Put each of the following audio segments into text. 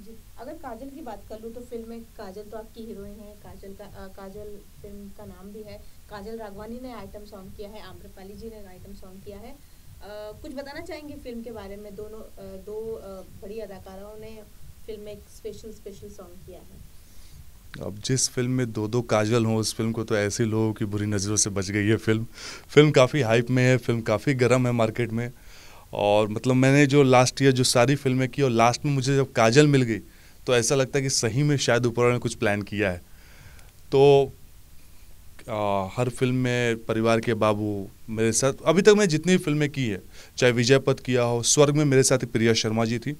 जी, अगर काजल की बात कर लूँ तो फ़िल्म में काजल तो आपकी हीरोइन है, काजल फ़िल्म का नाम भी है। काजल राघवानी ने आइटम सॉन्ग किया है, आम्रपाली जी ने आइटम सॉन्ग किया है। कुछ बताना चाहेंगे फ़िल्म के बारे में? दो बड़ी अदाकाराओं ने फ़िल्म में एक स्पेशल सॉन्ग किया है। अब जिस फ़िल्म में 2-2 काजल हों, उस फ़िल्म को तो ऐसे लोगों की बुरी नज़रों से बच गई है फ़िल्म। फ़िल्म काफ़ी हाइप में है, फ़िल्म काफ़ी गर्म है मार्केट में। और मतलब मैंने जो लास्ट ईयर जो सारी फ़िल्में की और लास्ट में मुझे जब काजल मिल गई, तो ऐसा लगता है कि सही में शायद ऊपर वाले ने कुछ प्लान किया है। तो हर फ़िल्म में परिवार के बाबू मेरे साथ अभी तक मैं जितनी फ़िल्में की है, चाहे विजयपथ किया हो, स्वर्ग में मेरे साथ प्रिया शर्मा जी थी,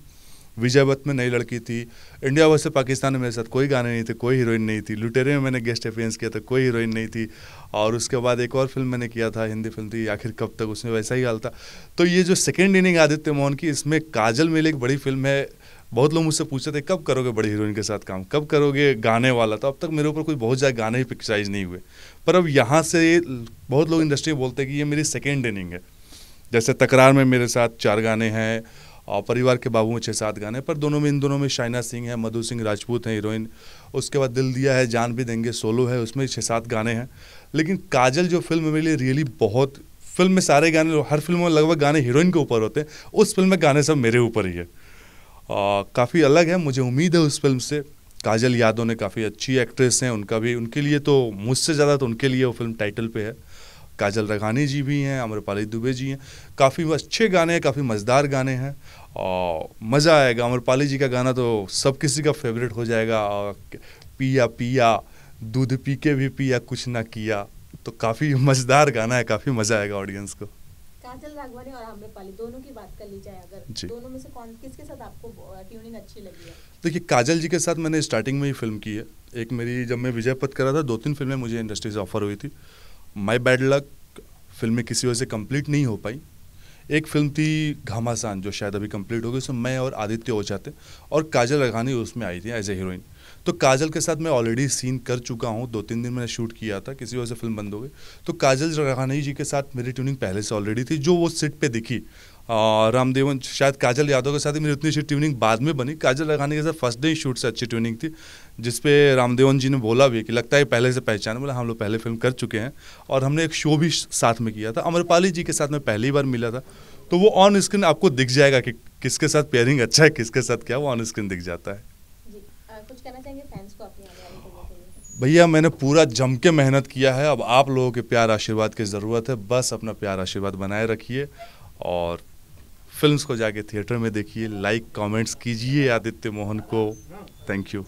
विजयवत में नई लड़की थी, इंडिया वर्सेस पाकिस्तान में मेरे साथ कोई गाने नहीं थे, कोई हीरोइन नहीं थी, लुटेरे में मैंने गेस्ट अपीयरेंस किया था, कोई हीरोइन नहीं थी। और उसके बाद एक और फिल्म मैंने किया था, हिंदी फिल्म थी आखिर कब तक, उसमें वैसा ही हाल था। तो ये जो सेकेंड इनिंग आदित्य मोहन की, इसमें काजल मेले एक बड़ी फिल्म है। बहुत लोग मुझसे पूछते थे कब करोगे बड़ी हीरोइन के साथ काम, कब करोगे गाने वाला। तो अब तक मेरे ऊपर कोई बहुत ज़्यादा गाने ही पिक्चराइज नहीं हुए, पर अब यहाँ से बहुत लोग इंडस्ट्री में बोलते हैं कि ये मेरी सेकेंड इनिंग है। जैसे तकरार में मेरे साथ 4 गाने हैं और परिवार के बाबू में 6-7 गाने, पर इन दोनों में शाइना सिंह है, मधु सिंह राजपूत हैं हीरोइन। उसके बाद दिल दिया है, जान भी देंगे सोलो है, उसमें 6-7 गाने हैं। लेकिन काजल जो फिल्म मेरे लिए रियली बहुत, फिल्म में सारे गाने, हर फिल्म में लगभग गाने हीरोइन के ऊपर होते हैं, उस फिल्म में गाने सब मेरे ऊपर ही है। काफ़ी अलग है, मुझे उम्मीद है उस फिल्म से। काजल यादव ने काफ़ी अच्छी एक्ट्रेस हैं, उनका भी, उनके लिए तो मुझसे ज़्यादा तो उनके लिए वो फिल्म टाइटल पे है। काजल राघानी जी भी हैं, आम्रपाली दुबे जी हैं। काफ़ी अच्छे गाने हैं, काफ़ी मज़ेदार गाने हैं और मज़ा आएगा। आम्रपाली जी का गाना तो सब किसी का फेवरेट हो जाएगा। पिया पिया दूध पी के भी पिया कुछ ना किया, तो काफ़ी मज़ेदार गाना है, काफ़ी मज़ा आएगा ऑडियंस को। काजल राघवानी और आम्रपाली दोनों की बात कर ली जाए, अगर जी, दोनों में से कौन किसके साथ आपको ट्यूनिंग अच्छी लगी है? देखिए काजल जी के साथ मैंने स्टार्टिंग में ही फिल्म की है। एक मेरी, जब मैं विजय पथ कर रहा था, 2-3 फिल्में मुझे इंडस्ट्री से ऑफर हुई थी। माई बैड लक फिल्म में किसी वजह से कंप्लीट नहीं हो पाई। एक फिल्म थी घमासान, जो शायद अभी कंप्लीट हो गई, उसमें मैं और आदित्य ओझा थे और काजल राघानी उसमें आई थी एज ए हीरोइन। तो काजल के साथ मैं ऑलरेडी सीन कर चुका हूँ, 2-3 दिन मैंने शूट किया था, किसी वजह से फिल्म बंद हो गई। तो काजल राघानी जी के साथ मेरी ट्यूनिंग पहले से ऑलरेडी थी, जो वो सेट पे दिखी। रामदेवन, शायद काजल यादव के साथ ही मेरी उतनी अच्छी ट्यूनिंग बाद में बनी। काजल राघानी के साथ फर्स्ट डे ही शूट से अच्छी ट्यूनिंग थी, जिसपे रामदेवन जी ने बोला भी कि लगता है पहले से पहचान। बोला हम लोग पहले फिल्म कर चुके हैं और हमने एक शो भी साथ में किया था। अमरपाली जी के साथ मैं पहली बार मिला था, तो वो ऑन स्क्रीन आपको दिख जाएगा कि किसके साथ पेयरिंग अच्छा है, किसके साथ क्या, वो ऑन स्क्रीन दिख जाता है। जी, कुछ कहना चाहेंगे फैंस को अपनी आने वाली फिल्मों के लिए? भैया मैंने पूरा जम के मेहनत किया है, अब आप लोगों के प्यार आशीर्वाद की ज़रूरत है। बस अपना प्यार आशीर्वाद बनाए रखिए और फिल्म्स को जाके थिएटर में देखिए, लाइक कमेंट्स कीजिए आदित्य मोहन को। Thank you.